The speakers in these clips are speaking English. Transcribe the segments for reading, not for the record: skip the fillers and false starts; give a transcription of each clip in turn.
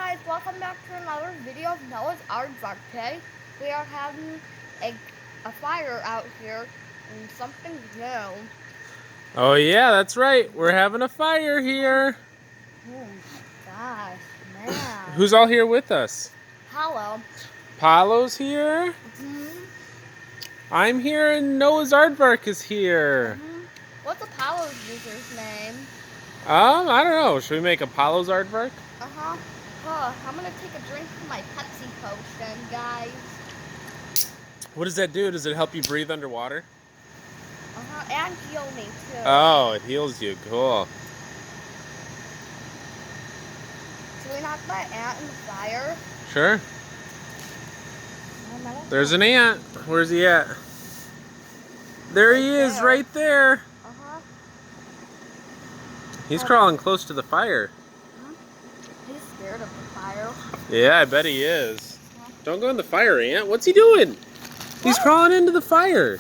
guys, welcome back to another video of Noah's Aardvark. Today we are having a fire out here and something new. Oh yeah, that's right. We're having a fire here. Oh my gosh, man. Who's all here with us? Hello. Paulo's here. I'm here and Noah's Aardvark is here. What's Apollo's user's name? I don't know. Should we make Apollo's Aardvark? I'm gonna take a drink from my Pepsi potion, guys. What does that do? Does it help you breathe underwater? And heal me too. Oh, it heals you. Cool. Should we knock that ant in the fire? Sure. There's an ant. Where's he at? There he is, right there. He's crawling close to the fire. He's scared of the fire. Yeah, I bet he is. Don't go in the fire, ant. What's he doing? He's crawling into the fire.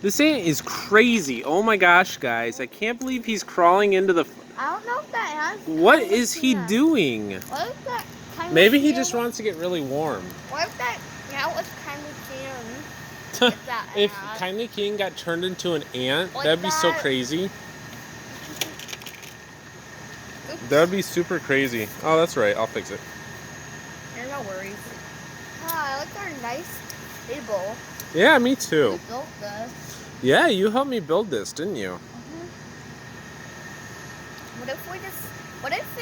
This ant is crazy. Oh my gosh, guys. I can't believe he's crawling into the... I don't know if that ant... What is he doing? What if that kind Maybe he just wants to get really warm. What if that ant was kind of cute? If Kindly King got turned into an ant, like that'd be so crazy. That would be super crazy. Oh, that's right. I'll fix it. Yeah, no worries. I like our nice table. Yeah, me too. We built this. Yeah, you helped me build this, didn't you? What if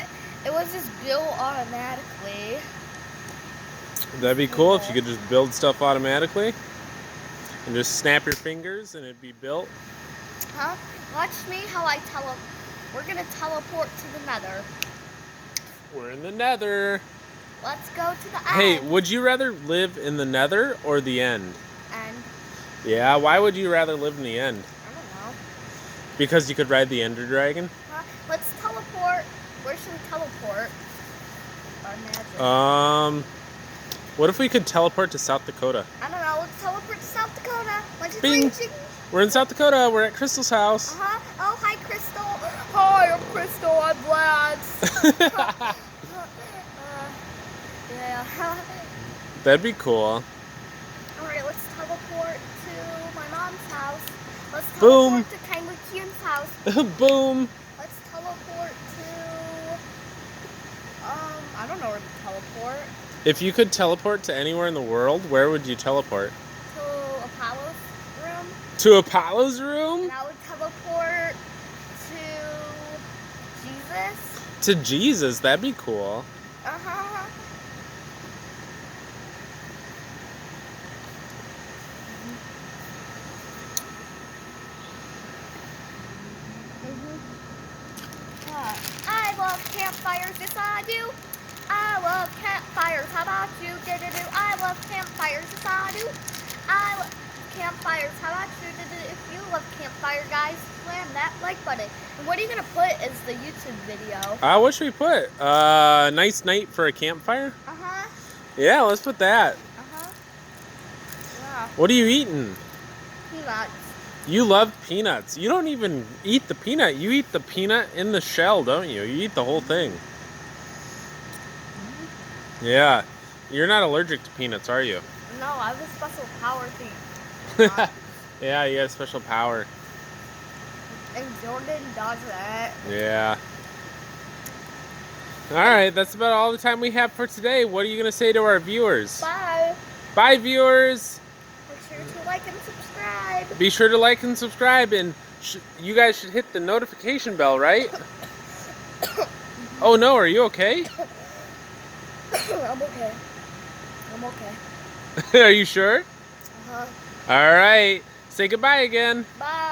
it was just built automatically? That'd be cool if you could just build stuff automatically. And just snap your fingers and it'd be built. Watch me how we're gonna teleport to the nether. We're in the nether. Let's go to the end. Hey, would you rather live in the nether or the end? End. Yeah, why would you rather live in the end? I don't know. Because you could ride the ender dragon? Let's teleport. Where should we teleport? Our magic. What if we could teleport to South Dakota? I don't know. Let's teleport to South Dakota. Bing! We're in South Dakota. We're at Crystal's house. Oh, hi, Crystal. Hi, I'm Crystal. I'm Lance. Yeah. That'd be cool. Alright, let's teleport to my mom's house. Let's Boom. teleport to Kindly Kian's house. Boom. Let's teleport to... I don't know where to teleport. If you could teleport to anywhere in the world, where would you teleport? To Apollo's room. To Apollo's room? And I would teleport to Jesus. To Jesus, that'd be cool. I love campfires, yes I do. I love campfires, how about you? I love campfires, yes I do. I love campfires, how about you? If you love campfire, guys, slam that like button. And what are you going to put as the YouTube video? What should we put? Nice night for a campfire? Yeah, let's put that. Yeah. What are you eating? Peanuts. You love peanuts. You don't even eat the peanut. You eat the peanut in the shell, don't you? You eat the whole thing. Yeah. You're not allergic to peanuts, are you? No, I have a special power thing. Yeah, you got a special power. And Jordan does that. Yeah. Alright, that's about all the time we have for today. What are you going to say to our viewers? Bye. Bye, viewers. Make sure to like and subscribe. Be sure to like and subscribe, and you guys should hit the notification bell, right? Oh no, are you okay? I'm okay. I'm okay. Are you sure? Alright. Say goodbye again. Bye.